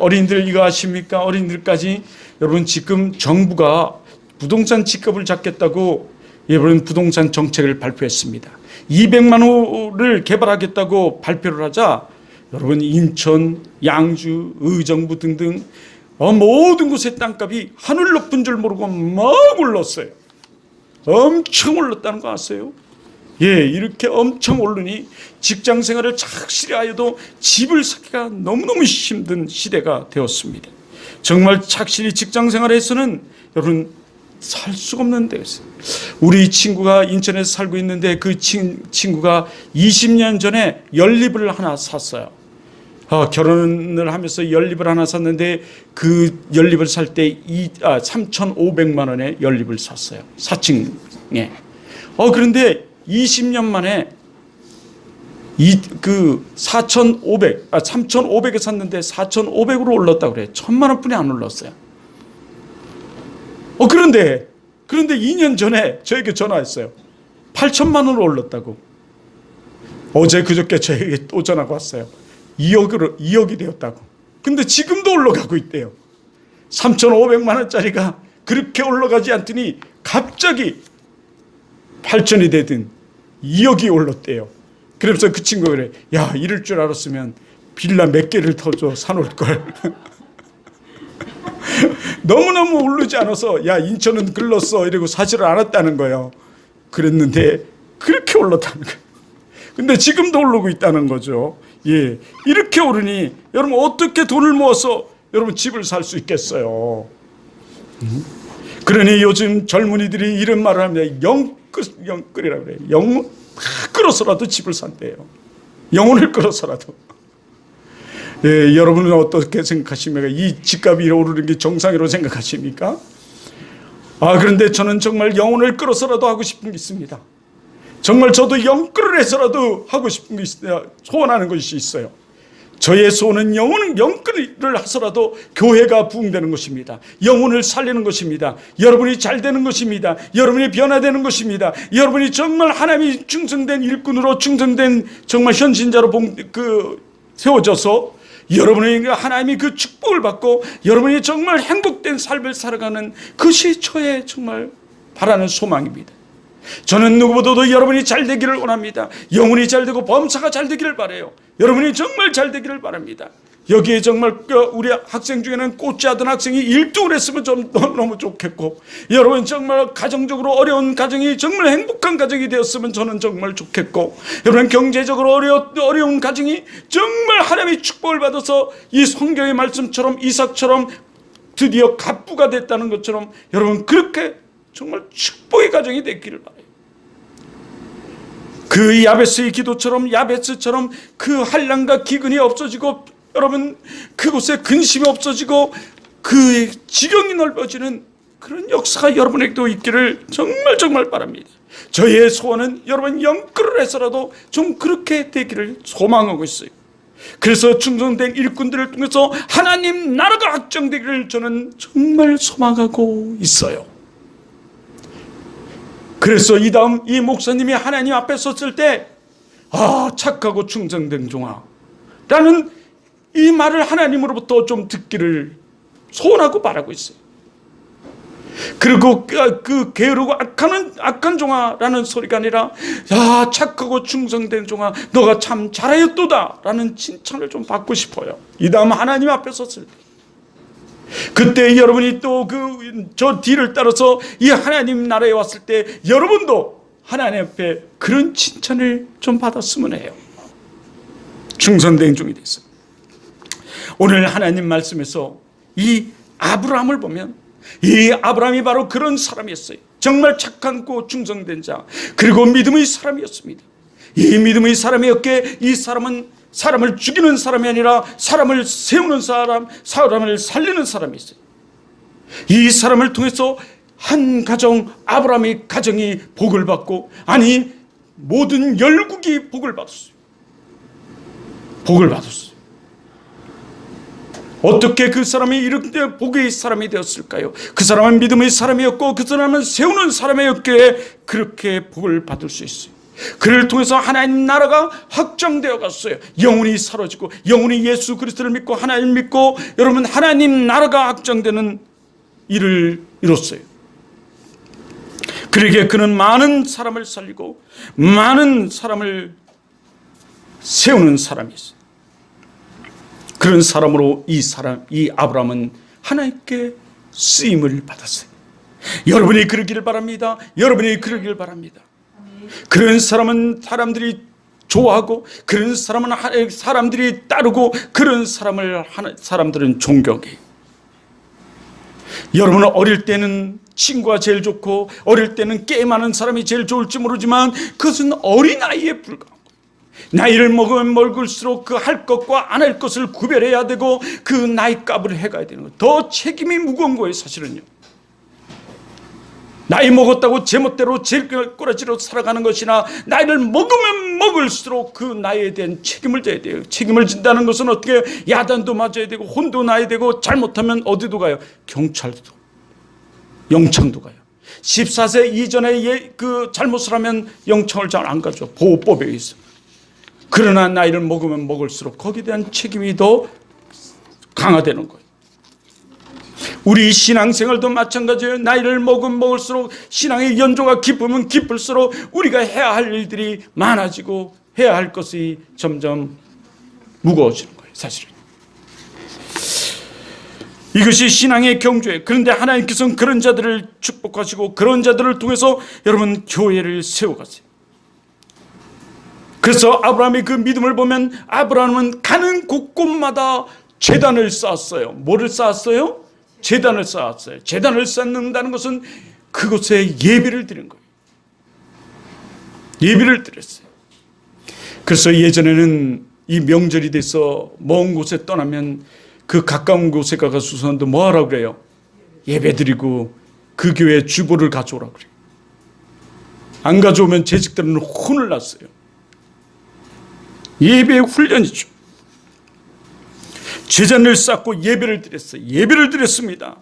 어린이들 이거 아십니까? 어린이들까지 여러분 지금 정부가 부동산 집값을 잡겠다고 여러분 부동산 정책을 발표했습니다. 200만 호를 개발하겠다고 발표를 하자 여러분 인천, 양주, 의정부 등등 모든 곳의 땅값이 하늘 높은 줄 모르고 막 올랐어요. 엄청 올랐다는 거 아세요? 예, 이렇게 엄청 오르니 직장 생활을 착실히 하여도 집을 사기가 너무너무 힘든 시대가 되었습니다. 정말 착실히 직장 생활에서는 여러분 살 수가 없는 데였어요. 우리 친구가 인천에서 살고 있는데 그 친구가 20년 전에 연립을 하나 샀어요. 결혼을 하면서 연립을 하나 샀는데 그 연립을 살 때 3,500만 원에 연립을 샀어요. 4층에. 그런데 20년 만에 3,500에 샀는데 4,500으로 올랐다고 그래요. 1,000만 원뿐이 안 올랐어요. 그런데 2년 전에 저에게 전화했어요. 8천만 원으로 올랐다고. 어제 그저께 저에게 또 전화가 왔어요. 2억이 되었다고. 근데 지금도 올라가고 있대요. 3,500만 원짜리가 그렇게 올라가지 않더니 갑자기 8천이 되든 2억이 올랐대요. 그러면서 그 친구가 그래. 야, 이럴 줄 알았으면 빌라 몇 개를 더 줘 사놓을 걸. 너무너무 오르지 않아서 야, 인천은 글렀어 이러고 사실을 알았다는 거예요. 그랬는데 그렇게 올랐다는 거예요. 근데 지금도 오르고 있다는 거죠. 예, 이렇게 오르니 여러분 어떻게 돈을 모아서 여러분 집을 살 수 있겠어요? 그러니 요즘 젊은이들이 이런 말을 합니다. 영끌이라고 그래요. 영혼 끌어서라도 집을 산대요. 영혼을 끌어서라도. 예, 여러분은 어떻게 생각하십니까? 이 집값이 오르는 게 정상이라고 생각하십니까? 그런데 저는 정말 영혼을 끌어서라도 하고 싶은 게 있습니다. 정말 저도 영끌을 해서라도 하고 싶은 게 있어요. 소원하는 것이 있어요. 저의 소원은 영끌을 해서라도 교회가 부흥되는 것입니다. 영혼을 살리는 것입니다. 여러분이 잘 되는 것입니다. 여러분이 변화되는 것입니다. 여러분이 정말 하나님이 충성된 일꾼으로 충성된 정말 현신자로 세워져서 여러분이 하나님이 그 축복을 받고 여러분이 정말 행복된 삶을 살아가는 것이 저의 정말 바라는 소망입니다. 저는 누구보다도 여러분이 잘 되기를 원합니다. 영혼이 잘 되고 범사가 잘 되기를 바라요. 여러분이 정말 잘 되기를 바랍니다. 여기에 정말 우리 학생 중에는 꽂지하던 학생이 1등을 했으면 좀 너무 좋겠고, 여러분 정말 가정적으로 어려운 가정이 정말 행복한 가정이 되었으면 저는 정말 좋겠고, 여러분 경제적으로 어려운 가정이 정말 하나님의 축복을 받아서 이 성경의 말씀처럼 이삭처럼 드디어 갑부가 됐다는 것처럼 여러분 그렇게 정말 축복의 가정이 되기를 바라요. 그 야베스의 기도처럼 야베스처럼 그 한량과 기근이 없어지고 여러분 그곳에 근심이 없어지고 그 지경이 넓어지는 그런 역사가 여러분에게도 있기를 정말 바랍니다. 저의 소원은 여러분 영끌을 해서라도 좀 그렇게 되기를 소망하고 있어요. 그래서 충성된 일꾼들을 통해서 하나님 나라가 확정되기를 저는 정말 소망하고 있어요. 그래서 이 다음 이 목사님이 하나님 앞에 섰을 때 착하고 충성된 종아 라는 이 말을 하나님으로부터 좀 듣기를 소원하고 바라고 있어요. 그리고 그 게으르고 악한 종아라는 소리가 아니라 착하고 충성된 종아 너가 참 잘하였도다 라는 칭찬을 좀 받고 싶어요. 이 다음 하나님 앞에 섰을 때 그때 여러분이 또 저 뒤를 따라서 이 하나님 나라에 왔을 때 여러분도 하나님 앞에 그런 칭찬을 좀 받았으면 해요. 충성된 종이 됐어. 오늘 하나님 말씀에서 이 아브라함을 보면 이 아브라함이 바로 그런 사람이었어요. 정말 착하고 충성된 자, 그리고 믿음의 사람이었습니다. 이 믿음의 사람이었기에 이 사람은 사람을 죽이는 사람이 아니라 사람을 세우는 사람, 사람을 살리는 사람이 있어요. 이 사람을 통해서 한 가정, 아브라함의 가정이 복을 받고, 아니 모든 열국이 복을 받았어요. 복을 받았어요. 어떻게 그 사람이 이렇게 복의 사람이 되었을까요? 그 사람은 믿음의 사람이었고 그 사람은 세우는 사람이었기에 그렇게 복을 받을 수 있어요. 그를 통해서 하나님 나라가 확장되어 갔어요. 영혼이 사라지고 영혼이 예수 그리스도를 믿고 하나님 믿고 여러분 하나님 나라가 확장되는 일을 이뤘어요. 그러기에 그는 많은 사람을 살리고 많은 사람을 세우는 사람이 있어요. 그런 사람으로 이 아브라함은 하나님께 쓰임을 받았어요. 여러분이 그러기를 바랍니다. 여러분이 그러기를 바랍니다. 그런 사람은 사람들이 좋아하고 그런 사람은 사람들이 따르고 그런 사람들은 존경해요. 여러분은 어릴 때는 친구가 제일 좋고 어릴 때는 게임하는 사람이 제일 좋을지 모르지만 그것은 어린아이에 불과한 거예요. 나이를 먹으면 먹을수록 그 할 것과 안 할 것을 구별해야 되고 그 나이 값을 해가야 되는 거예요. 더 책임이 무거운 거예요, 사실은요. 나이 먹었다고 제멋대로 제꼬라지로 살아가는 것이나 나이를 먹으면 먹을수록 그 나이에 대한 책임을 져야 돼요. 책임을 진다는 것은 어떻게 야단도 맞아야 되고 혼도 나야 되고 잘못하면 어디도 가요? 경찰도 영창도 가요. 14세 이전에 그 잘못을 하면 영창을 잘 안 가죠. 보호법에 있어요. 그러나 나이를 먹으면 먹을수록 거기에 대한 책임이 더 강화되는 거예요. 우리 신앙생활도 마찬가지예요. 나이를 먹으면 먹을수록 신앙의 연조가 깊으면 깊을수록 우리가 해야 할 일들이 많아지고 해야 할 것이 점점 무거워지는 거예요, 사실은. 이것이 신앙의 경주예요. 그런데 하나님께서는 그런 자들을 축복하시고 그런 자들을 통해서 여러분 교회를 세워가세요. 그래서 아브라함의 그 믿음을 보면 아브라함은 가는 곳곳마다 제단을 쌓았어요. 뭐를 쌓았어요? 제단을 쌓았어요. 제단을 쌓는다는 것은 그곳에 예배를 드린 거예요. 예배를 드렸어요. 그래서 예전에는 이 명절이 돼서 먼 곳에 떠나면 그 가까운 곳에 가서도 뭐 하라고 그래요? 예배 드리고 그 교회 주보를 가져오라고 그래요. 안 가져오면 재직들은 혼을 났어요. 예배의 훈련이죠. 제단을 쌓고 예배를 드렸어요. 예배를 드렸습니다.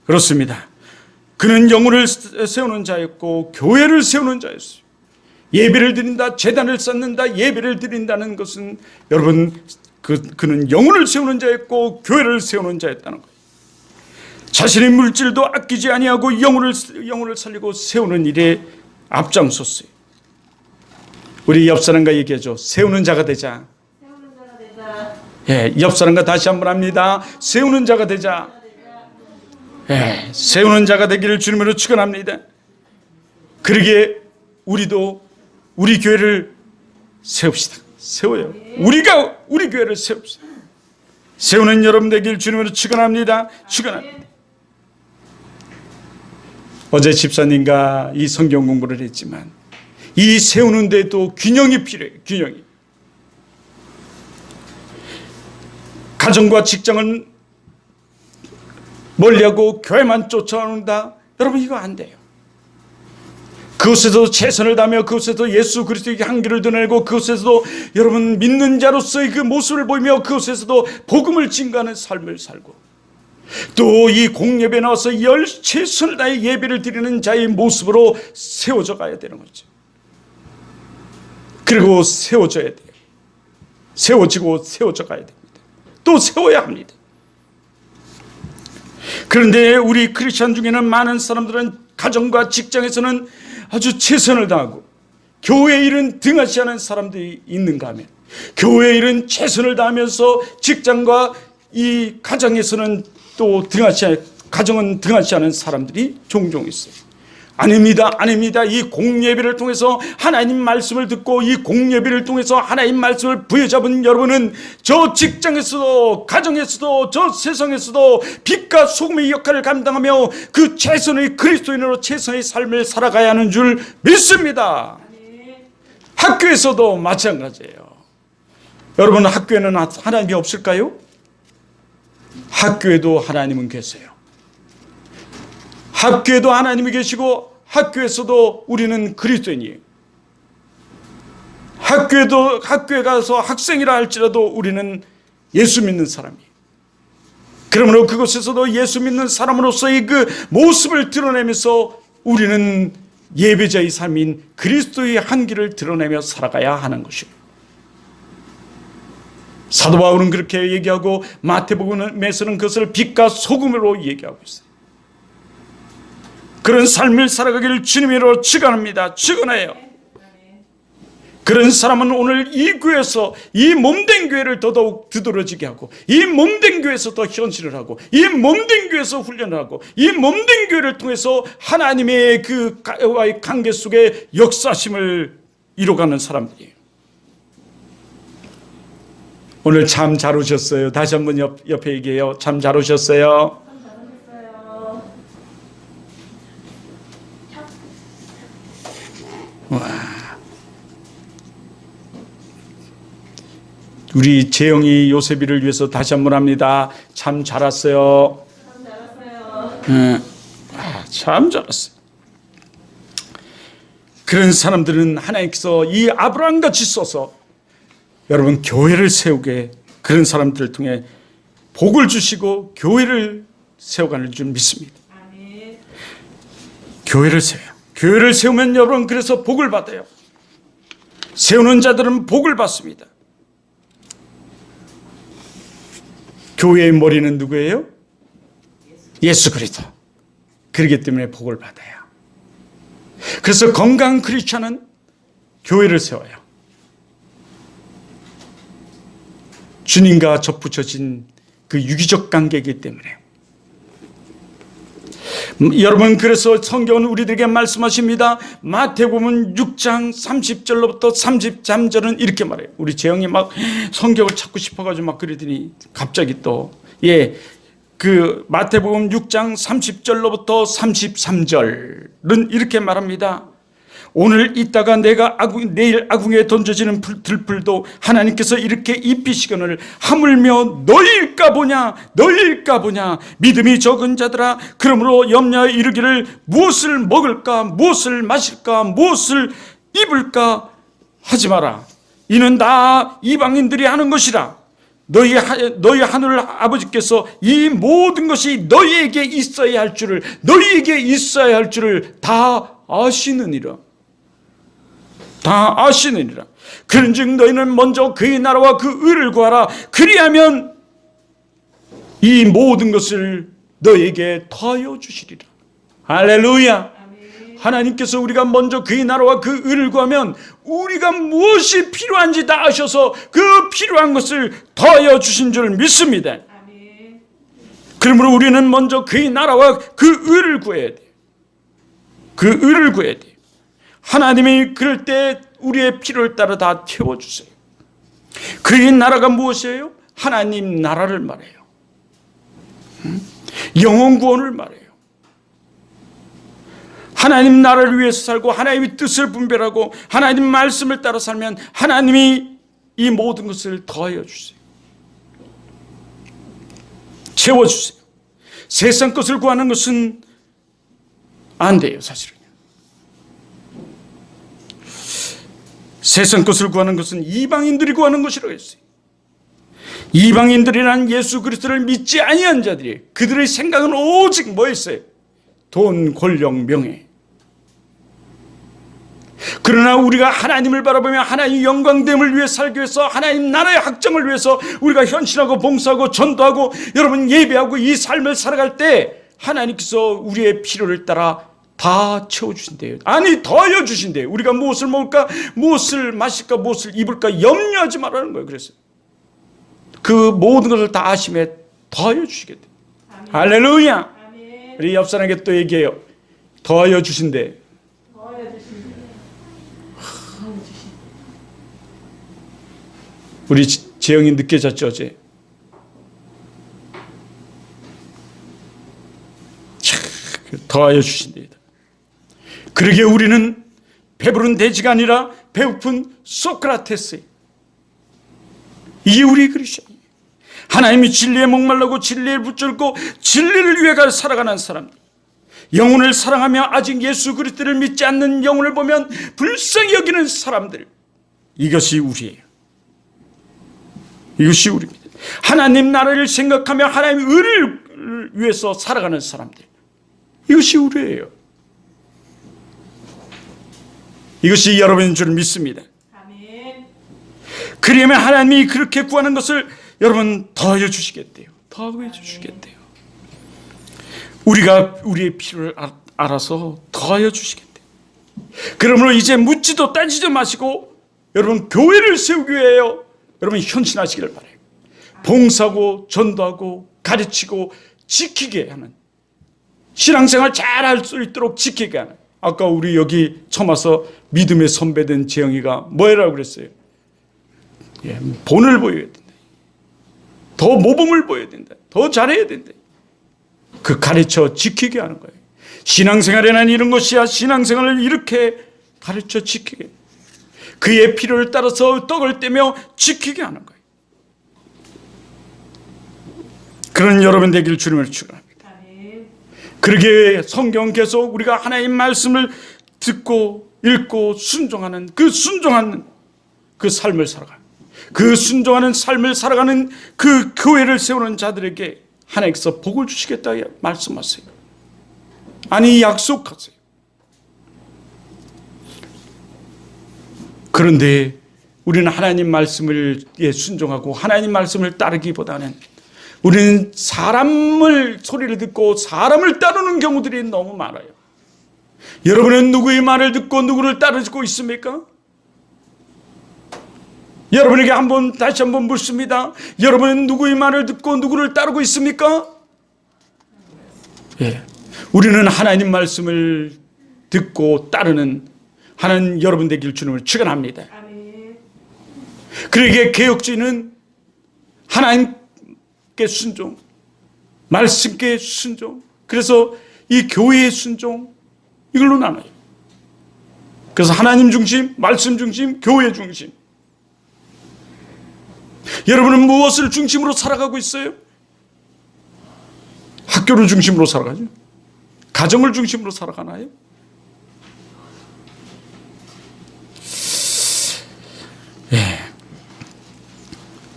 그렇습니다. 그는 영혼을 세우는 자였고 교회를 세우는 자였어요. 예배를 드린다, 제단을 쌓는다, 예배를 드린다는 것은 여러분 그는 영혼을 세우는 자였고 교회를 세우는 자였다는 거예요. 자신의 물질도 아끼지 아니하고 영혼을 살리고 세우는 일에 앞장섰어요. 우리 옆 사람과 얘기하죠. 세우는 자가 되자. 예, 옆 사람과 다시 한번 합니다. 세우는 자가 되자. 예, 세우는 자가 되기를 주님으로 축원합니다. 그러기에 우리도 우리 교회를 세웁시다. 세워요. 우리가 우리 교회를 세웁시다. 세우는 여러분 되기를 주님으로 축원합니다. 축원합니다. 어제 집사님과 이 성경 공부를 했지만 이 세우는 데도 균형이 필요해요. 균형이. 가정과 직장은 멀리하고 교회만 쫓아온다. 여러분 이거 안 돼요. 그곳에서 최선을 다하며 그곳에서 예수 그리스도의 향기를 드러내고 그곳에서도 여러분 믿는 자로서의 그 모습을 보이며 그곳에서도 복음을 증거하는 삶을 살고 또 이 공예배에 나와서 최선을 다해 예배를 드리는 자의 모습으로 세워져 가야 되는 거죠. 그리고 세워져야 돼요. 세워지고 세워져 가야 됩니다. 또 세워야 합니다. 그런데 우리 크리스천 중에는 많은 사람들은 가정과 직장에서는 아주 최선을 다하고 교회 일은 등하지 않은 사람들이 있는가 하면 교회 일은 최선을 다하면서 직장과 이 가정에서는 또 가정은 등하지 않은 사람들이 종종 있어요. 아닙니다. 아닙니다. 이 공예배를 통해서 하나님 말씀을 듣고 이 공예배를 통해서 하나님 말씀을 부여잡은 여러분은 저 직장에서도 가정에서도 저 세상에서도 빛과 소금의 역할을 감당하며 그 최선의 그리스도인으로 최선의 삶을 살아가야 하는 줄 믿습니다. 학교에서도 마찬가지예요. 여러분 학교에는 하나님이 없을까요? 학교에도 하나님은 계세요. 학교에도 하나님이 계시고 학교에서도 우리는 그리스도인이에요. 학교에 가서 학생이라 할지라도 우리는 예수 믿는 사람이에요. 그러므로 그곳에서도 예수 믿는 사람으로서의 그 모습을 드러내면서 우리는 예배자의 삶인 그리스도의 한기를 드러내며 살아가야 하는 것이고, 사도 바울은 그렇게 얘기하고 마태복음에서는 그것을 빛과 소금으로 얘기하고 있어요. 그런 삶을 살아가기를 주님으로 축원합니다. 축원해요. 그런 사람은 오늘 이 교회에서 이 몸된 교회를 더더욱 두드러지게 하고, 이 몸된 교회에서 더 현실을 하고, 이 몸된 교회에서 훈련을 하고, 이 몸된 교회를 통해서 하나님의 그와의 관계 속에 역사심을 이뤄가는 사람들이에요. 오늘 참 잘 오셨어요. 다시 한번 옆에 얘기해요. 참 잘 오셨어요. 와. 우리 재영이 요셉이를 위해서 다시 한번 합니다. 참 잘 왔어요. 참 잘 왔어요. 참 잘 왔어요. 그런 사람들은 하나님께서 이 아브라함같이 써서 여러분 교회를 세우게, 그런 사람들을 통해 복을 주시고 교회를 세워가는 줄 믿습니다. 아멘. 교회를 세워요. 교회를 세우면 여러분 그래서 복을 받아요. 세우는 자들은 복을 받습니다. 교회의 머리는 누구예요? 예수 그리스도. 그렇기 때문에 복을 받아요. 그래서 건강한 크리스찬은 교회를 세워요. 주님과 접붙여진 그 유기적 관계이기 때문에. 여러분 그래서 성경은 우리들에게 말씀하십니다. 마태복음 6장 30절로부터 33절은 이렇게 말해요. 우리 재영이 막 성경을 찾고 싶어가지고 막 그러더니 갑자기 또 그 마태복음 6장 30절로부터 33절은 이렇게 말합니다. 오늘 있다가 내일 아궁에 던져지는 들풀도 하나님께서 이렇게 입히시거늘 하물며 너희일까 보냐 믿음이 적은 자들아, 그러므로 염려에 이르기를 무엇을 먹을까 무엇을 마실까 무엇을 입을까 하지 마라. 이는 다 이방인들이 하는 것이라. 너희 하늘 아버지께서 이 모든 것이 너희에게 있어야 할 줄을 다 아시느니라. 다 아시느니라. 그런즉 너희는 먼저 그의 나라와 그 의를 구하라. 그리하면 이 모든 것을 너희에게 더하여 주시리라. 할렐루야. 아멘. 하나님께서 우리가 먼저 그의 나라와 그 의를 구하면 우리가 무엇이 필요한지 다 아셔서 그 필요한 것을 더하여 주신 줄 믿습니다. 아멘. 그러므로 우리는 먼저 그의 나라와 그 의를 구해야 돼요. 그 의를 구해야 돼요. 하나님이 그럴 때 우리의 필요를 따라 다 채워주세요. 그의 나라가 무엇이에요? 하나님 나라를 말해요. 영혼 구원을 말해요. 하나님 나라를 위해서 살고 하나님의 뜻을 분별하고 하나님 말씀을 따라 살면 하나님이 이 모든 것을 더하여 주세요. 채워주세요. 세상 것을 구하는 것은 안 돼요, 사실은. 세상 것을 구하는 것은 이방인들이 구하는 것이라고 했어요. 이방인들이란 예수 그리스도를 믿지 아니한 자들이, 그들의 생각은 오직 뭐였어요? 돈, 권력, 명예. 그러나 우리가 하나님을 바라보며 하나님의 영광됨을 위해 살기 위해서, 하나님 나라의 확정을 위해서 우리가 헌신하고 봉사하고 전도하고 여러분 예배하고 이 삶을 살아갈 때 하나님께서 우리의 필요를 따라 다 채워주신대요. 아니 더하여 주신대요. 우리가 무엇을 먹을까 무엇을 마실까 무엇을 입을까 염려하지 말라는 거예요. 그래서 그 모든 것을 다 아심에 더하여 주시겠대요. 아멘. 할렐루야. 아멘. 우리 옆 사람에게 또 얘기해요. 더하여 주신대. 우리 재영이 늦게 잤죠 어제. 더하여 주신대요. 그러기에 우리는 배부른 돼지가 아니라 배고픈 소크라테스. 이게 우리 그리스도인이에요. 하나님이 진리에 목말라고 진리에 붙들고 진리를 위해 살아가는 사람들. 영혼을 사랑하며 아직 예수 그리스도를 믿지 않는 영혼을 보면 불쌍히 여기는 사람들. 이것이 우리예요. 이것이 우리입니다. 하나님 나라를 생각하며 하나님의 의를 위해서 살아가는 사람들. 이것이 우리예요. 이것이 여러분인 줄 믿습니다. 아멘. 그러면 하나님이 그렇게 구하는 것을 여러분 더하여 주시겠대요. 더하여 주시겠대요. 우리가 우리의 필요를 알아서 더하여 주시겠대요. 그러므로 이제 묻지도 따지지 마시고 여러분 교회를 세우기 위하여 여러분 헌신하시기를 바라요. 봉사하고 전도하고 가르치고 지키게 하는, 신앙생활 잘 할 수 있도록 지키게 하는. 아까 우리 여기 처음 와서 믿음의 선배된 재영이가 뭐라고 그랬어요? 본을 보여야 된다. 더 모범을 보여야 된다. 더 잘해야 된다. 그 가르쳐 지키게 하는 거예요. 신앙생활에는 이런 것이야. 신앙생활을 이렇게 가르쳐 지키게, 그의 필요를 따라서 떡을 떼며 지키게 하는 거예요. 그런 여러분 되길 주님을 축원합니다. 그러기에 성경 계속 우리가 하나님 말씀을 듣고 읽고 순종하는 그 순종하는 그 삶을 살아가는, 그 순종하는 삶을 살아가는 그 교회를 세우는 자들에게 하나님께서 복을 주시겠다 말씀하세요. 아니 약속하세요. 그런데 우리는 하나님 말씀을 순종하고 하나님 말씀을 따르기보다는 우리는 사람을 소리를 듣고 사람을 따르는 경우들이 너무 많아요. 여러분은 누구의 말을 듣고 누구를 따르고 있습니까? 여러분에게 다시 한번 묻습니다. 여러분은 누구의 말을 듣고 누구를 따르고 있습니까? 예. 우리는 하나님 말씀을 듣고 따르는 하나님 여러분 되길 주님을 축원합니다. 그러기에 개혁주의는 하나님께 순종, 말씀께 순종, 그래서 이 교회의 순종, 이걸로 나눠요. 그래서 하나님 중심, 말씀 중심, 교회 중심. 여러분은 무엇을 중심으로 살아가고 있어요? 학교를 중심으로 살아가죠? 가정을 중심으로 살아가나요? 예.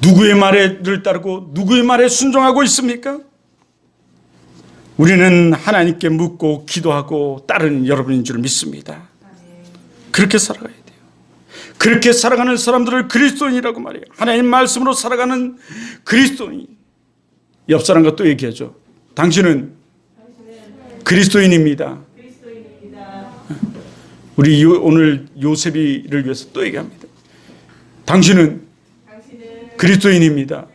누구의 말을 따르고 누구의 말에 순종하고 있습니까? 우리는 하나님께 묻고 기도하고 따르는 여러분인 줄 믿습니다. 그렇게 살아가야 돼요. 그렇게 살아가는 사람들을 그리스도인이라고 말해요. 하나님 말씀으로 살아가는 그리스도인. 옆 사람과 또 얘기하죠. 당신은 그리스도인입니다. 우리 오늘 요셉이를 위해서 또 얘기합니다. 당신은 그리스도인입니다.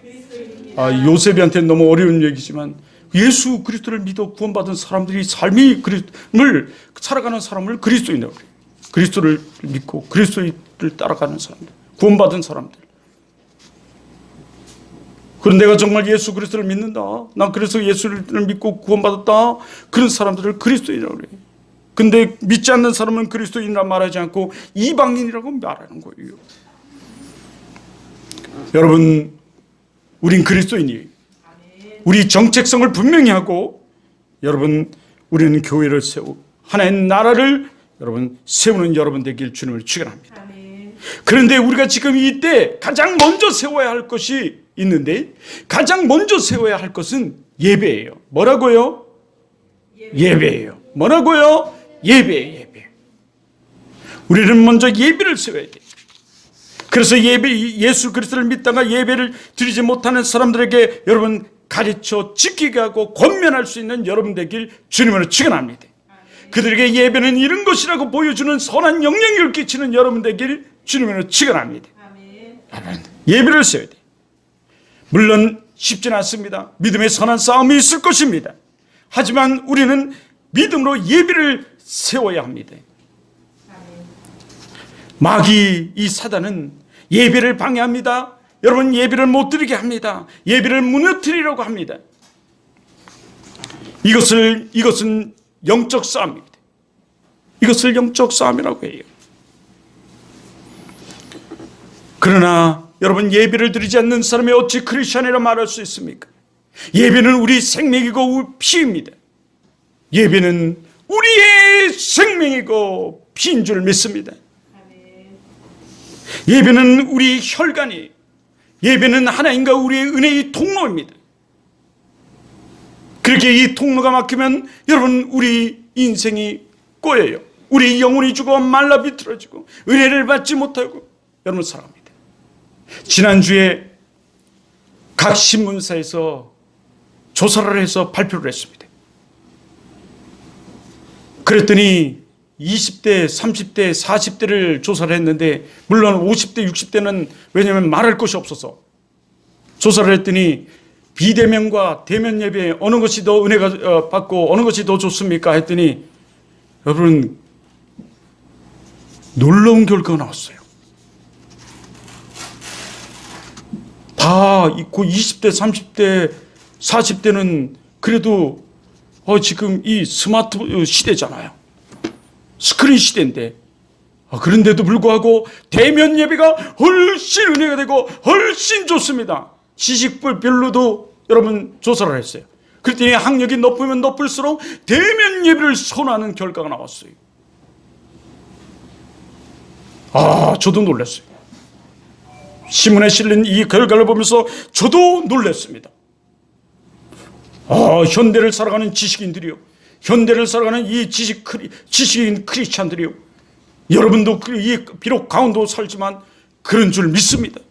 요셉이한테는 너무 어려운 얘기지만 예수 그리스도를 믿어 구원받은 사람들이 삶을 살아가는 사람을 그리스도인이라고 그래요. 그리스도를 믿고 그리스도를 따라가는 사람들, 구원받은 사람들. 그럼 내가 정말 예수 그리스도를 믿는다, 난 그래서 예수를 믿고 구원받았다, 그런 사람들을 그리스도인이라고 그래요. 근데 믿지 않는 사람은 그리스도인이라 말하지 않고 이방인이라고 말하는 거예요. 여러분, 우린 그리스도인이에요. 우리 정체성을 분명히 하고, 여러분, 우리는 교회를 세우고 하나님 나라를 여러분 세우는 여러분 되길 주님을 축원합니다. 그런데 우리가 지금 이때 가장 먼저 세워야 할 것이 있는데, 가장 먼저 세워야 할 것은 예배예요. 뭐라고요? 예배예요. 뭐라고요? 예배. 우리는 먼저 예배를 세워야 돼요. 그래서 예수 그리스도를 믿다가 예배를 드리지 못하는 사람들에게 여러분 가르쳐 지키게 하고 권면할 수 있는 여러분 되길 주님으로 축원합니다. 그들에게 예배는 이런 것이라고 보여주는 선한 영향력을 끼치는 여러분 되길 주님으로 축원합니다. 여러분, 예배를 세워야 돼요. 물론 쉽지는 않습니다. 믿음의 선한 싸움이 있을 것입니다. 하지만 우리는 믿음으로 예배를 세워야 합니다. 마귀, 이 사단은 예배를 방해합니다. 여러분, 예배를 못 드리게 합니다. 예배를 무너뜨리려고 합니다. 이것은 영적 싸움입니다. 이것을 영적 싸움이라고 해요. 그러나 여러분, 예배를 드리지 않는 사람이 어찌 크리스천이라 말할 수 있습니까? 예배는 우리 생명이고 피입니다. 예배는 우리의 생명이고 피인 줄 믿습니다. 예배는 우리 혈관이에요. 예배는 하나님과 우리의 은혜의 통로입니다. 그렇게 이 통로가 막히면 여러분 우리 인생이 꼬여요. 우리 영혼이 죽어 말라 비틀어지고 은혜를 받지 못하고 여러분 살아갑니다. 지난주에 각 신문사에서 조사를 해서 발표를 했습니다. 그랬더니 20대, 30대, 40대를 조사를 했는데, 물론 50대, 60대는 왜냐하면 말할 것이 없어서 조사를 했더니 비대면과 대면 예배 어느 것이 더 은혜가 받고 어느 것이 더 좋습니까? 했더니 여러분 놀라운 결과가 나왔어요. 다 그 20대, 30대, 40대는 그래도 지금 이 스마트 시대잖아요. 스크린 시대인데 그런데도 불구하고 대면 예배가 훨씬 은혜가 되고 훨씬 좋습니다. 지식별로도 여러분 조사를 했어요. 그랬더니 학력이 높으면 높을수록 대면 예배를 선호하는 결과가 나왔어요. 저도 놀랐어요. 신문에 실린 이 결과를 보면서 저도 놀랐습니다. 현대를 살아가는 지식인들이요, 현대를 살아가는 이 지식인 크리스찬들이요, 여러분도 비록 강원도 살지만 그런 줄 믿습니다.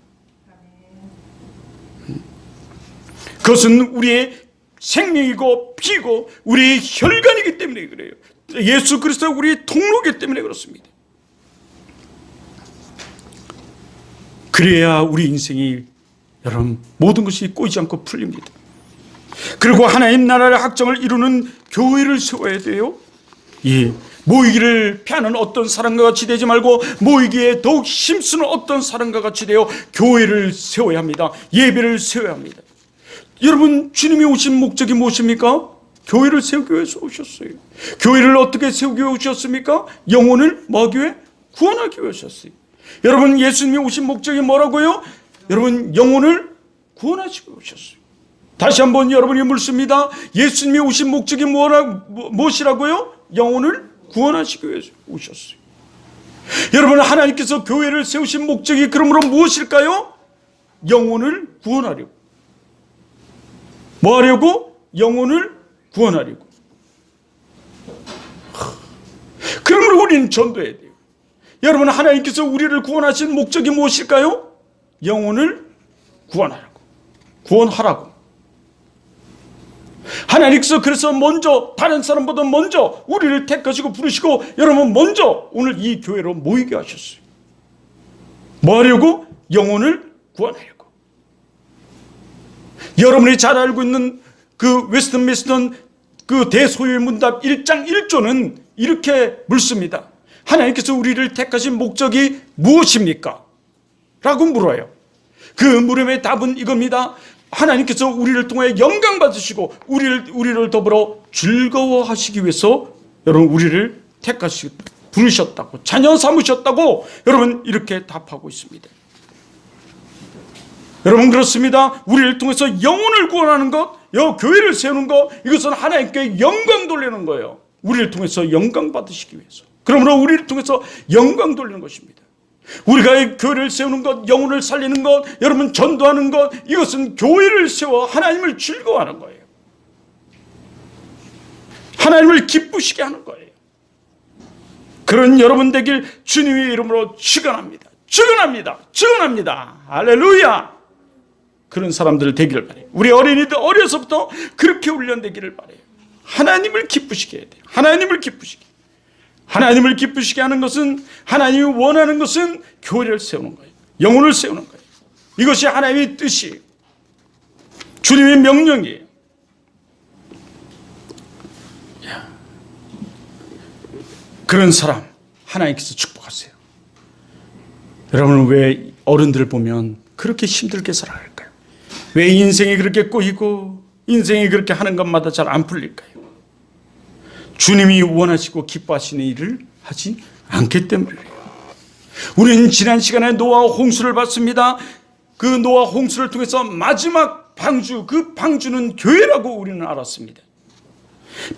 그것은 우리의 생명이고 피고 우리의 혈관이기 때문에 그래요. 예수 그리스도가 우리의 통로이기 때문에 그렇습니다. 그래야 우리 인생이 여러분 모든 것이 꼬이지 않고 풀립니다. 그리고 하나님 나라의 확정을 이루는 교회를 세워야 돼요. 모이기를 피하는 어떤 사람과 같이 되지 말고 모이기에 더욱 힘쓰는 어떤 사람과 같이 되어 교회를 세워야 합니다. 예배를 세워야 합니다. 여러분 주님이 오신 목적이 무엇입니까? 교회를 세우기 위해서 오셨어요. 교회를 어떻게 세우기 위해 오셨습니까? 영혼을 뭐하기 위해? 구원하기 위해 오셨어요. 여러분 예수님이 오신 목적이 뭐라고요? 여러분 영혼을 구원하시기 위해 오셨어요. 다시 한번 여러분이 묻습니다. 예수님이 오신 목적이 무엇이라고요? 영혼을 구원하시기 위해 오셨어요. 여러분 하나님께서 교회를 세우신 목적이 그러므로 무엇일까요? 영혼을 구원하려고. 뭐 하려고? 영혼을 구원하려고. 그러므로 우리는 전도해야 돼요. 여러분 하나님께서 우리를 구원하신 목적이 무엇일까요? 영혼을 구원하라고, 구원하라고. 하나님께서 그래서 먼저 다른 사람보다 먼저 우리를 택하시고 부르시고 여러분 먼저 오늘 이 교회로 모이게 하셨어요. 뭐 하려고? 영혼을 구원하려고. 여러분이 잘 알고 있는 그 웨스트민스터 그 대소유의 문답 1장 1조는 이렇게 묻습니다. 하나님께서 우리를 택하신 목적이 무엇입니까? 라고 물어요. 그 물음의 답은 이겁니다. 하나님께서 우리를 통해 영광 받으시고 우리를 더불어 즐거워하시기 위해서 여러분 우리를 택하시고 부르셨다고, 자녀 삼으셨다고 여러분 이렇게 답하고 있습니다. 여러분 그렇습니다. 우리를 통해서 영혼을 구원하는 것, 교회를 세우는 것, 이것은 하나님께 영광 돌리는 거예요. 우리를 통해서 영광 받으시기 위해서. 그러므로 우리를 통해서 영광 돌리는 것입니다. 우리가 교회를 세우는 것, 영혼을 살리는 것, 여러분 전도하는 것, 이것은 교회를 세워 하나님을 즐거워하는 거예요. 하나님을 기쁘시게 하는 거예요. 그런 여러분 되길 주님의 이름으로 축원합니다. 축원합니다. 축원합니다. 할렐루야. 그런 사람들 되기를 바래요. 우리 어린이들 어려서부터 그렇게 훈련되기를 바래요. 하나님을 기쁘시게 해야 돼요. 하나님을 기쁘시게. 하나님을 기쁘시게 하는 것은, 하나님이 원하는 것은 교회를 세우는 거예요. 영혼을 세우는 거예요. 이것이 하나님의 뜻이에요. 주님의 명령이에요. 그런 사람 하나님께서 축복하세요. 여러분 왜 어른들 보면 그렇게 힘들게 살아갈까요? 왜 인생이 그렇게 꼬이고 인생이 그렇게 하는 것마다 잘 안 풀릴까요? 주님이 원하시고 기뻐하시는 일을 하지 않기 때문이에요. 우리는 지난 시간에 노아 홍수를 봤습니다. 그 노아 홍수를 통해서 마지막 방주, 그 방주는 교회라고 우리는 알았습니다.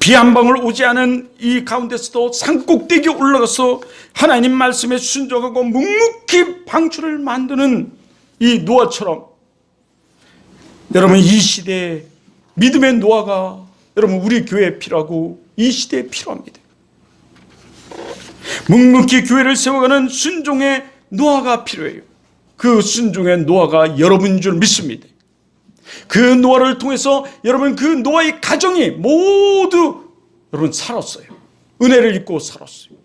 비 한 방울 오지 않은 이 가운데서도 산꼭대기에 올라가서 하나님 말씀에 순종하고 묵묵히 방주를 만드는 이 노아처럼 여러분 이 시대에 믿음의 노아가 여러분 우리 교회에 필요하고 이 시대에 필요합니다. 묵묵히 교회를 세워가는 순종의 노아가 필요해요. 그 순종의 노아가 여러분인 줄 믿습니다. 그 노아를 통해서 여러분, 그 노아의 가정이 모두 여러분 살았어요. 은혜를 입고 살았어요.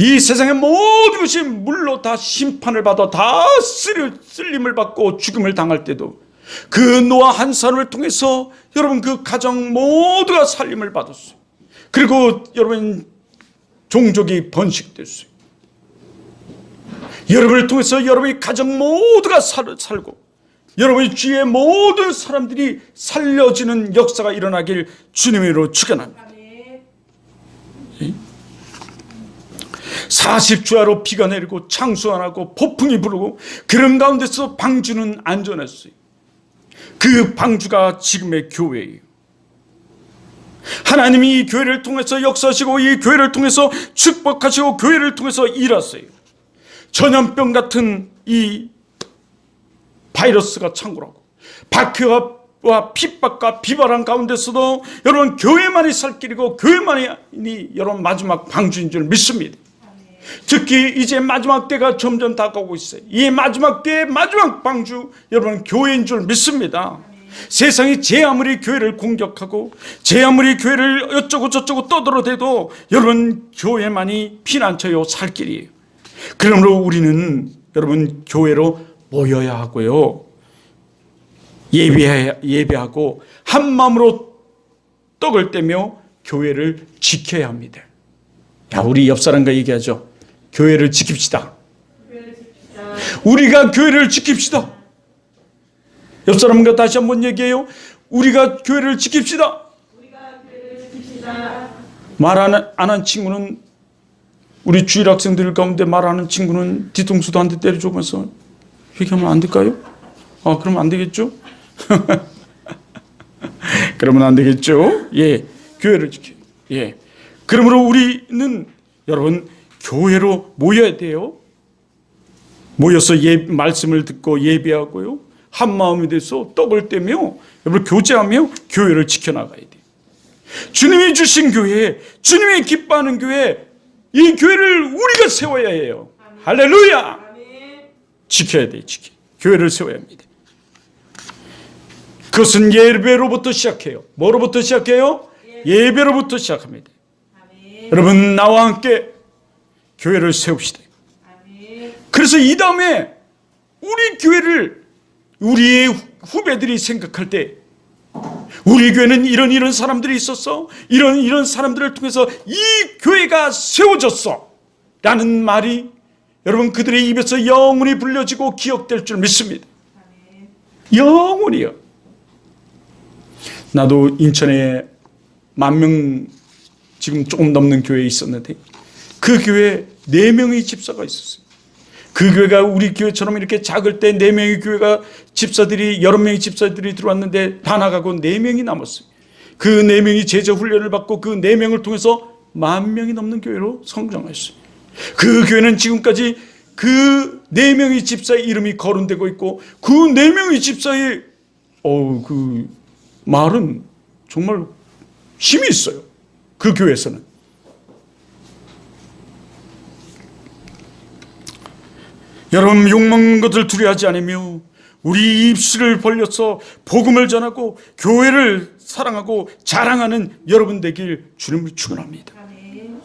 이 세상의 모든 것이 물로 다 심판을 받아 다 쓸림을 받고 죽음을 당할 때도 그 노아 한 사람을 통해서 여러분 그 가정 모두가 살림을 받았어요. 그리고 여러분 종족이 번식됐어요. 여러분을 통해서 여러분의 가정 모두가 살고 여러분의 주위의 모든 사람들이 살려지는 역사가 일어나길 주님으로 축원합니다. 40주야로 비가 내리고 창수 안 하고 폭풍이 부르고 그런 가운데서 방주는 안전했어요. 그 방주가 지금의 교회예요. 하나님이 이 교회를 통해서 역사하시고 이 교회를 통해서 축복하시고 교회를 통해서 일하세요. 전염병 같은 이 바이러스가 창궐하고 박해와 핍박과 비바람 가운데서도 여러분 교회만이 살 길이고 교회만이 여러분 마지막 방주인 줄 믿습니다. 특히 이제 마지막 때가 점점 다가오고 있어요. 이 마지막 때의 마지막 방주 여러분 교회인 줄 믿습니다. 세상이 제 아무리 교회를 공격하고 제 아무리 교회를 어쩌고 저쩌고 떠들어대도 여러분 교회만이 피난처요 살 길이에요. 그러므로 우리는 여러분 교회로 모여야 하고요. 예배하고 한 마음으로 떡을 떼며 교회를 지켜야 합니다. 야, 우리 옆 사람과 얘기하죠. 교회를 지킵시다. 우리가 교회를 지킵시다. 옆 사람과 다시 한번 얘기해요. 우리가 교회를 지킵시다. 말 안 한 친구는 우리 주일 학생들 가운데 말하는 친구는 뒤통수도 한 대 때려주면서 얘기하면 안 될까요? 그러면 안 되겠죠? 그러면 안 되겠죠? 예, 교회를 지켜요. 예, 그러므로 우리는 여러분 교회로 모여야 돼요. 모여서 말씀을 듣고 예배하고요. 한 마음이 돼서 떡을 떼며 여러분 교제하며 교회를 지켜나가야 돼요. 주님이 주신 교회, 주님이 기뻐하는 교회, 이 교회를 우리가 세워야 해요. 아멘. 할렐루야. 아멘. 지켜야 돼요. 교회를 세워야 합니다. 그것은 예배로부터 시작해요. 뭐로부터 시작해요? 예배로부터 시작합니다. 아멘. 여러분 나와 함께 교회를 세웁시다. 아멘. 그래서 이 다음에 우리 교회를 우리의 후배들이 생각할 때 우리 교회는 이런 사람들이 있었어. 이런 사람들을 통해서 이 교회가 세워졌어. 라는 말이 여러분 그들의 입에서 영원히 불려지고 기억될 줄 믿습니다. 영원히요. 나도 인천에 10,000명 지금 조금 넘는 교회에 있었는데 그 교회에 4명의 집사가 있었어요. 그 교회가 우리 교회처럼 이렇게 작을 때 4명의 교회가 집사들이 여러 명의 집사들이 들어왔는데 다 나가고 4명이 남았어요. 그 4명이 제자 훈련을 받고 그 4명을 통해서 10,000명이 넘는 교회로 성장했어요. 그 교회는 지금까지 그 4명의 집사의 이름이 거론되고 있고 그 4명의 집사의 그 말은 정말 힘이 있어요. 그 교회에서는. 여러분 욕먹는 것을 두려워하지 않으며 우리 입술을 벌려서 복음을 전하고 교회를 사랑하고 자랑하는 여러분 되길 주님을 축원합니다.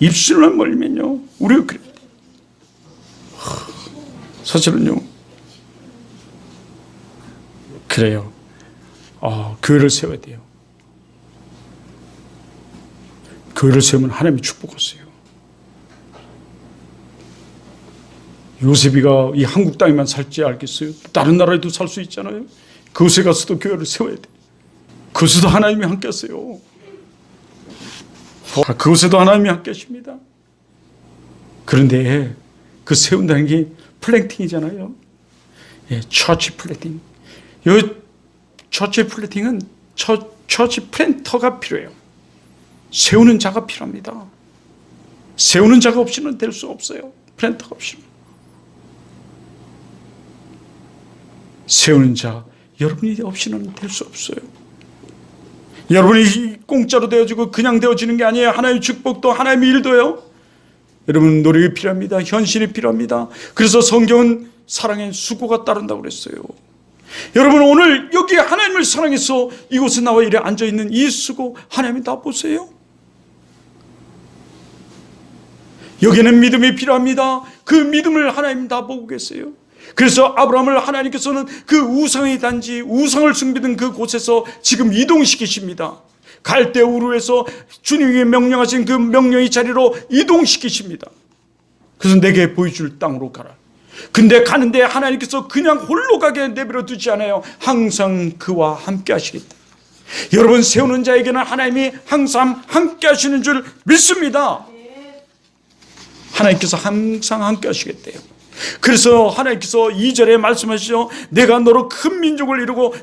입술만 벌리면요 우리가 그래요. 사실은요 그래요. 교회를 세워야 돼요. 교회를 세우면 하나님이 축복하세요. 요셉이가 이 한국 땅에만 살지 알겠어요? 다른 나라에도 살 수 있잖아요. 그곳에 가서도 교회를 세워야 돼. 그곳에도 하나님이 함께 하세요. 그곳에도 하나님이 함께 하십니다. 그런데 그 세운다는 게 플랭팅이잖아요. 예, 처치 플랭팅. 이 처치 플랭팅은 처치 플랜터가 필요해요. 세우는 자가 필요합니다. 세우는 자가 없이는 될 수 없어요. 플랜터가 없이는. 세우는 자 여러분이 없이는 될 수 없어요. 여러분이 공짜로 되어지고 그냥 되어지는 게 아니에요. 하나님의 축복도 하나님의 일도요. 여러분, 노력이 필요합니다. 현실이 필요합니다. 그래서 성경은 사랑의 수고가 따른다고 그랬어요. 여러분, 오늘 여기 하나님을 사랑해서 이곳에 나와 이래 앉아있는 이 수고, 하나님이 다 보세요. 여기는 믿음이 필요합니다. 그 믿음을 하나님 다 보고 계세요. 그래서 아브라함을 하나님께서는 그 우상의 단지, 우상을 숭배던 그 곳에서 지금 이동시키십니다. 갈대 우르에서 주님이 명령하신 그 명령의 자리로 이동시키십니다. 그래서 내게 보여줄 땅으로 가라. 근데 가는데 하나님께서 그냥 홀로 가게 내버려 두지 않아요. 항상 그와 함께 하시겠다. 여러분, 세우는 자에게는 하나님이 항상 함께 하시는 줄 믿습니다. 하나님께서 항상 함께 하시겠대요. 그래서 하나님께서 2절에 말씀하시죠. 내가 너로 큰 민족을 이루고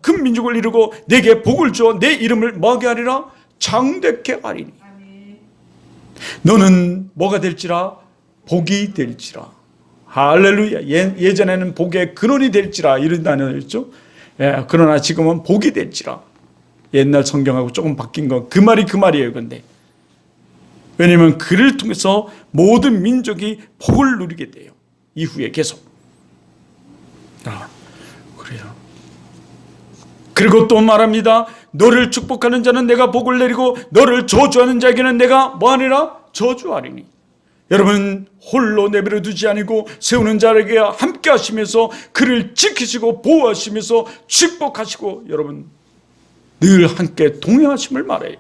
큰 민족을 이루고 내게 복을 주어 내 이름을 뭐하게 하리라? 장대케 하리니. 너는 뭐가 될지라? 복이 될지라. 할렐루야. 예전에는 복의 근원이 될지라 이런 단어였죠. 그러나 지금은 복이 될지라. 옛날 성경하고 조금 바뀐 건 그 말이 그 말이에요. 근데 왜냐하면 그를 통해서 모든 민족이 복을 누리게 돼요. 이후에 계속. 그래요. 그리고 또 말합니다. 너를 축복하는 자는 내가 복을 내리고 너를 저주하는 자에게는 내가 뭐하니라? 저주하리니. 여러분, 홀로 내버려 두지 아니고 세우는 자에게 함께 하시면서 그를 지키시고 보호하시면서 축복하시고 여러분 늘 함께 동행하심을 말해요.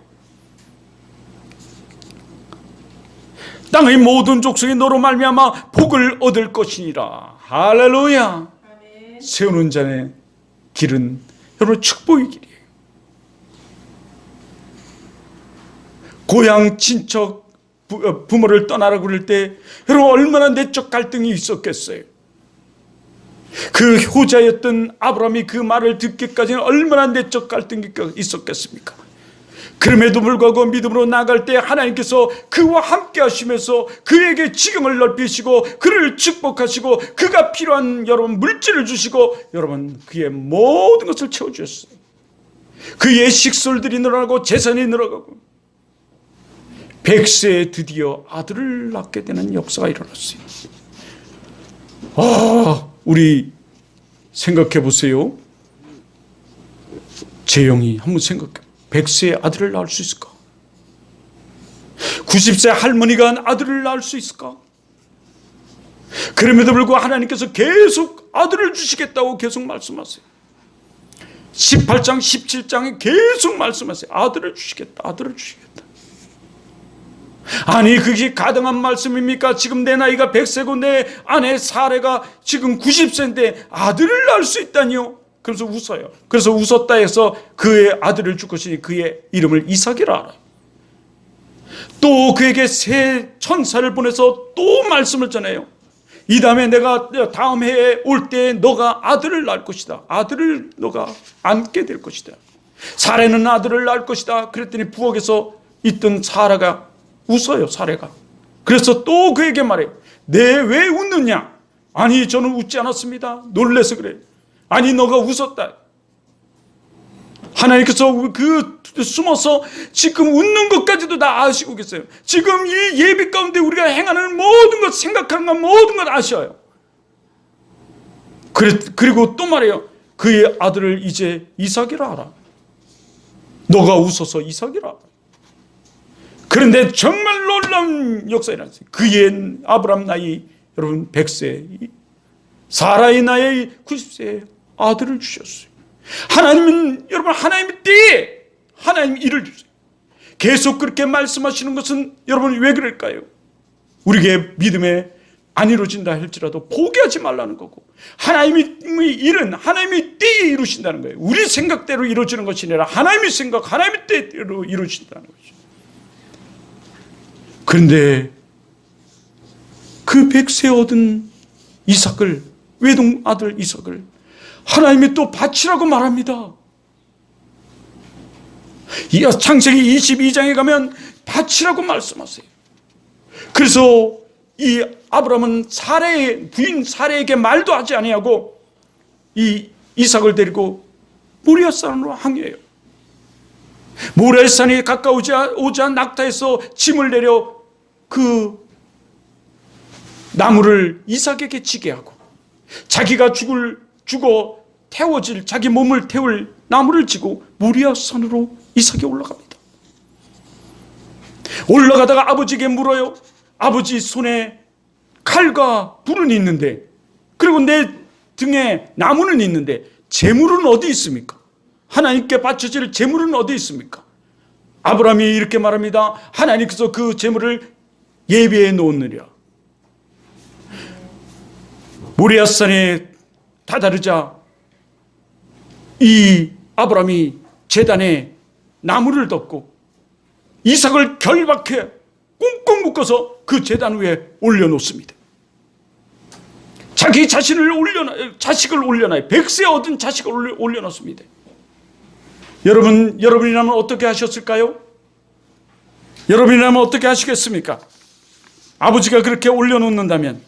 땅의 모든 족속이 너로 말미암아 복을 얻을 것이니라. 할렐루야. 아멘. 세우는 자의 길은 여러분 축복의 길이에요. 고향 친척 부모를 떠나라고 그럴 때 여러분 얼마나 내적 갈등이 있었겠어요. 그 효자였던 아브라함이 그 말을 듣기까지는 얼마나 내적 갈등이 있었겠습니까? 그럼에도 불구하고 믿음으로 나아갈 때 하나님께서 그와 함께 하시면서 그에게 지경을 넓히시고 그를 축복하시고 그가 필요한 여러분 물질을 주시고 여러분 그의 모든 것을 채워주셨어요. 그의 식솔들이 늘어나고 재산이 늘어가고 100세에 드디어 아들을 낳게 되는 역사가 일어났어요. 우리 생각해 보세요. 재영이 한번 생각해. 100세에 아들을 낳을 수 있을까? 90세 할머니가 아들을 낳을 수 있을까? 그럼에도 불구하고 하나님께서 계속 아들을 주시겠다고 계속 말씀하세요. 18장 17장에 계속 말씀하세요. 아들을 주시겠다. 아들을 주시겠다. 아니 그게 가능한 말씀입니까? 지금 내 나이가 100세고 내 아내 사례가 지금 90세인데 아들을 낳을 수 있다니요? 그래서 웃어요. 그래서 웃었다 해서 그의 아들을 줄 것이니 그의 이름을 이삭이라 알아요. 또 그에게 새 천사를 보내서 또 말씀을 전해요. 이 다음에 내가 다음 해에 올 때 너가 아들을 낳을 것이다. 아들을 너가 안게 될 것이다. 사례는 아들을 낳을 것이다. 그랬더니 부엌에서 있던 사라가 웃어요. 사례가. 그래서 또 그에게 말해요. 내 왜 웃느냐? 아니 저는 웃지 않았습니다. 놀래서 그래요. 아니 너가 웃었다. 하나님께서 그 숨어서 지금 웃는 것까지도 다 아시고 계세요. 지금 이 예배 가운데 우리가 행하는 모든 것, 생각하는 것 모든 것 아셔요. 그리고 또 말해요. 그의 아들을 이제 이삭이라 하라. 너가 웃어서 이삭이라 하라. 그런데 정말 놀라운 역사가 일어났어요. 그의 아브라함 나이 여러분 100세, 사라의 나이 90세에 아들을 주셨어요. 하나님은 여러분 하나님의 때에 하나님 일을 주세요. 계속 그렇게 말씀하시는 것은 여러분 왜 그럴까요? 우리에게 믿음에 안 이루어진다 할지라도 포기하지 말라는 거고 하나님의 일은 하나님의 때에 이루신다는 거예요. 우리 생각대로 이루어지는 것이 아니라 하나님의 생각, 하나님의 때로 이루어진다는 거죠. 그런데 그 100세 얻은 이삭을 외동 아들 이삭을 하나님이 또 바치라고 말합니다. 창세기 22장에 가면 바치라고 말씀하세요. 그래서 이 아브라함은 사례의 부인 사례에게 말도 하지 아니하고 이 이삭을 데리고 모리아산으로 항해해요. 모리아산이 가까우자 낙타에서 짐을 내려 그 나무를 이삭에게 지게 하고 자기가 죽어 태워질 자기 몸을 태울 나무를 지고 모리아 산으로 이삭이 올라갑니다. 올라가다가 아버지에게 물어요. 아버지 손에 칼과 불은 있는데 그리고 내 등에 나무는 있는데 재물은 어디 있습니까? 하나님께 바쳐질 재물은 어디 있습니까? 아브라함이 이렇게 말합니다. 하나님께서 그 재물을 예비해 놓으느라. 모리아산에 다다르자 이 아브라함이 제단에 나무를 덮고 이삭을 결박해 꽁꽁 묶어서 그 제단 위에 올려놓습니다. 자기 자식을 올려놔요. 백세 얻은 자식을 올려놓습니다. 여러분이라면 어떻게 하셨을까요? 여러분이라면 어떻게 하시겠습니까? 아버지가 그렇게 올려놓는다면,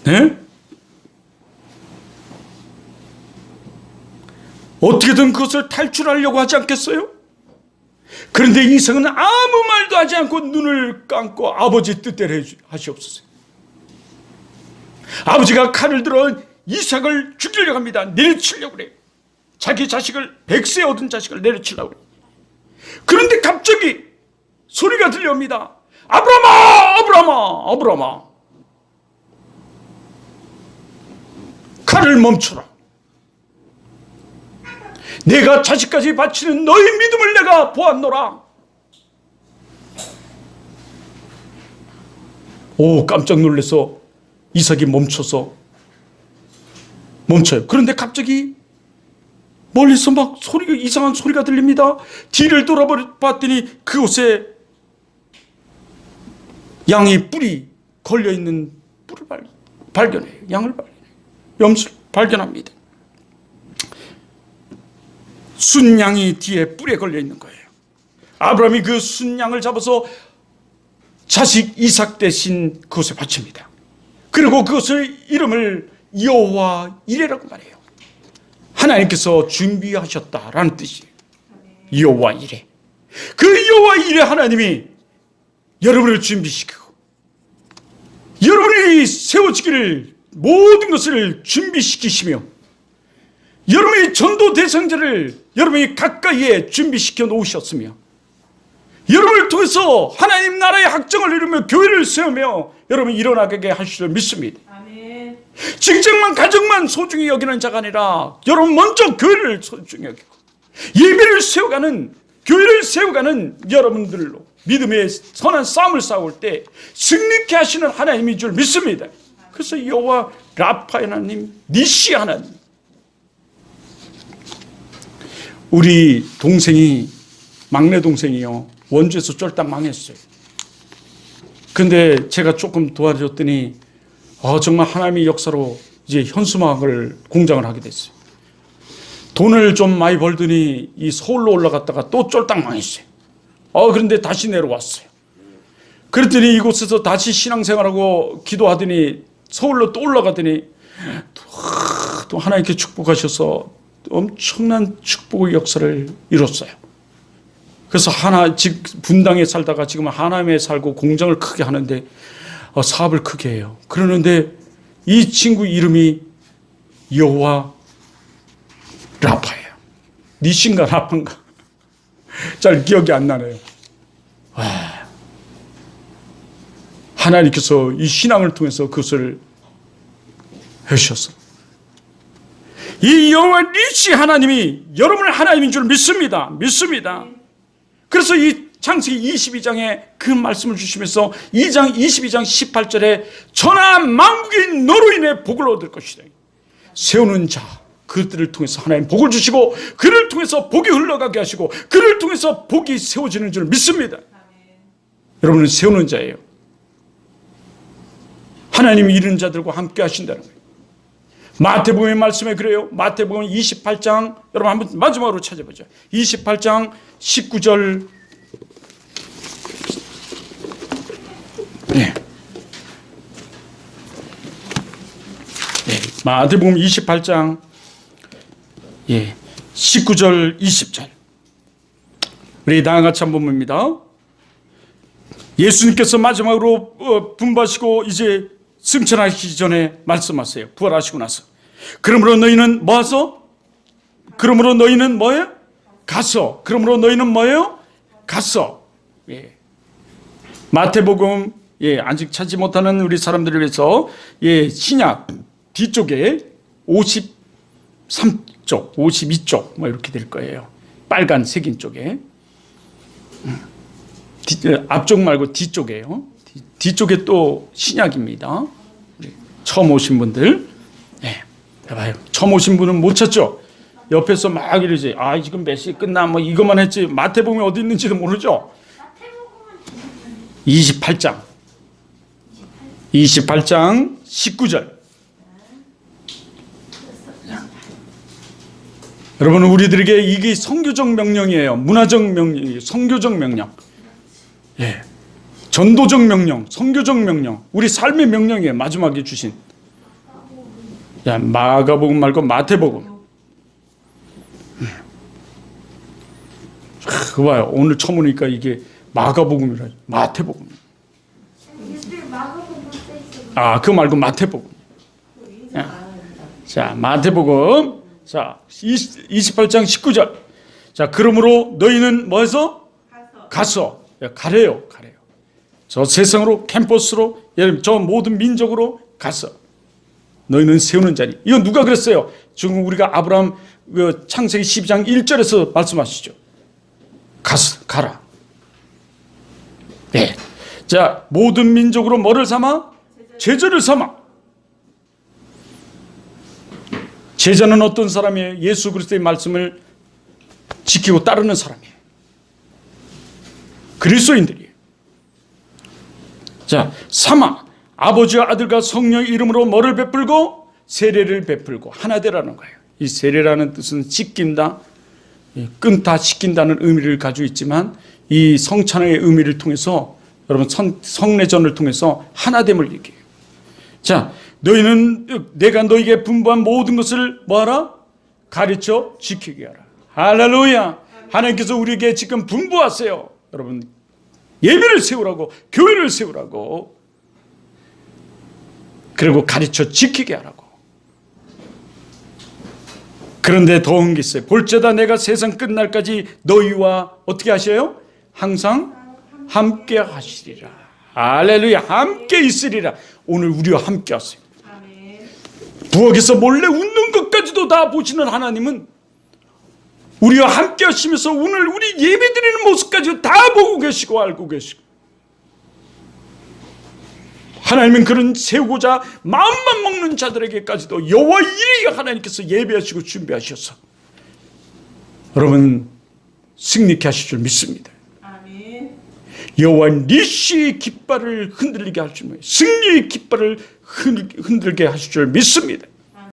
네? 어떻게든 그것을 탈출하려고 하지 않겠어요? 그런데 이삭은 아무 말도 하지 않고 눈을 감고 아버지 뜻대로 하시옵소서. 아버지가 칼을 들어 이삭을 죽이려고 합니다. 내려치려고 그래요. 자기 자식을, 백세 얻은 자식을 내려치려고 그래요. 그런데 갑자기 소리가 들려옵니다. 아브라함아, 아브라함아, 아브라함아, 칼을 멈춰라. 내가 자식까지 바치는 너의 믿음을 내가 보았노라. 오, 깜짝 놀라서 이삭이 멈춰요. 그런데 갑자기 멀리서 막 이상한 소리가 들립니다. 뒤를 돌아봤더니 그곳에 양이 뿔이 걸려있는 뿔을 발견해요. 양을 발견해요. 염소를 발견합니다. 순양이 뒤에 뿔에 걸려있는 거예요. 아브라함이 그 순양을 잡아서 자식 이삭 대신 그것에 바칩니다. 그리고 그것을 이름을 여호와 이레라고 말해요. 하나님께서 준비하셨다라는 뜻이에요. 여호와 이레. 그 여호와 이레 하나님이 여러분을 준비시키고 여러분이 세워지기를 모든 것을 준비시키시며 여러분의 전도 대상자를 여러분이 가까이에 준비시켜 놓으셨으며 여러분을 통해서 하나님 나라의 확정을 이루며 교회를 세우며 여러분이 일어나게 하실 줄 믿습니다. 아멘. 직장만 가정만 소중히 여기는 자가 아니라 여러분 먼저 교회를 소중히 여기고 예배를 세워가는 교회를 세워가는 여러분들로 믿음의 선한 싸움을 싸울 때 승리케 하시는 하나님인 줄 믿습니다. 그래서 여호와 라파 하나님, 니시 하나님. 우리 동생이 막내 동생이요 원주에서 쫄딱 망했어요. 근데 제가 조금 도와줬더니 정말 하나님의 역사로 이제 현수막을 공장을 하게 됐어요. 돈을 좀 많이 벌더니 이 서울로 올라갔다가 또 쫄딱 망했어요. 그런데 다시 내려왔어요. 그랬더니 이곳에서 다시 신앙생활하고 기도하더니 서울로 또 올라가더니 또 하나님께 축복하셔서 엄청난 축복의 역사를 이뤘어요. 그래서 지금 분당에 살다가 지금 하남에 살고 공장을 크게 하는데 사업을 크게 해요. 그러는데 이 친구 이름이 여호와 라파예요. 니신가 라파인가 잘 기억이 안 나네요. 하나님께서 이 신앙을 통해서 그것을 해주셨어. 이 여호와 니시 하나님이 여러분을 하나님인 줄 믿습니다. 그래서 이 창세기 22장에 그 말씀을 주시면서 22장 18절에 천하 만국이 너로 인해 복을 얻을 것이다. 세우는 자 그들을 통해서 하나님 복을 주시고 그를 통해서 복이 흘러가게 하시고 그를 통해서 복이 세워지는 줄 믿습니다. 여러분은 세우는 자예요. 하나님이 이런 자들과 함께 하신다는 거예요. 마태복음의 말씀에 그래요. 마태복음 28장 여러분 한번 마지막으로 찾아보죠. 28장 19절 마태복음 28장 19절 20절 우리 다 같이 한번 봅니다. 예수님께서 마지막으로 분부하시고 이제 승천하시기 전에 말씀하세요. 부활하시고 나서. 그러므로 너희는 뭐하소? 그러므로 너희는 뭐예요? 가서. 그러므로 너희는 뭐예요? 가서. 예. 마태복음 아직 찾지 못하는 우리 사람들을 위해서 신약 뒤쪽에 53쪽, 52쪽 뭐 이렇게 될 거예요. 빨간 색인 쪽에. 앞쪽 말고 뒤쪽에요. 뒤쪽에 또 신약입니다. 처음 오신 분들. 봐요. 처음 오신 분은 못 찾죠? 옆에서 막 이러지. 지금 몇 시에 끝나? 뭐 이것만 했지. 마태복음이 어디 있는지도 모르죠? 28장. 28장 19절. 여러분, 우리들에게 이게 성교적 명령이에요. 문화적 명령이에요. 성교적 명령. 전도적 명령, 성교적 명령. 우리 삶의 명령이에요. 마지막에 주신. 마가복음 말고 마태복음. 그거 봐요. 오늘 처음 오니까 이게 마가복음이라 마태복음. 그거 말고 마태복음. 자, 마태복음. 자, 28장 19절. 자, 그러므로 너희는 뭐해서? 가서. 가래요. 저 세상으로, 캠퍼스로, 저 모든 민족으로 가서 너희는 세우는 자리. 이거 누가 그랬어요? 지금 우리가 아브라함 창세기 12장 1절에서 말씀하시죠. 가라. 자, 모든 민족으로 뭐를 삼아? 제자를 삼아. 제자는 어떤 사람이에요? 예수 그리스도의 말씀을 지키고 따르는 사람이에요. 그리스도인들이에요. 자, 삼아. 아버지와 아들과 성령의 이름으로 뭐를 베풀고? 세례를 베풀고 하나 되라는 거예요. 이 세례라는 뜻은 씻긴다, 끊다, 씻긴다는 의미를 가지고 있지만 이 성찬의 의미를 통해서 여러분 성례전을 통해서 하나됨을 얘기해요. 자, 너희는 내가 너희에게 분부한 모든 것을 뭐하라? 가르쳐 지키게 하라. 할렐루야. 하나님께서 우리에게 지금 분부하세요. 여러분, 예배를 세우라고, 교회를 세우라고, 그리고 가르쳐 지키게 하라고. 그런데 더운 게 있어요. 볼지어다 내가 세상 끝날까지 너희와 어떻게 하셔요? 항상 함께 하시리라. 할렐루야. 함께 있으리라. 오늘 우리와 함께 하세요. 부엌에서 몰래 웃는 것까지도 다 보시는 하나님은 우리와 함께 하시면서 오늘 우리 예배드리는 모습까지 다 보고 계시고 알고 계시고, 하나님은 그런 세우고자 마음만 먹는 자들에게까지도 여호와 이레 하나님께서 예배하시고 준비하셔서 여러분 승리케 하실 줄 믿습니다. 여호와 니시의 깃발을 흔들리게 할 줄, 승리의 깃발을 흔들게 하실 줄 믿습니다.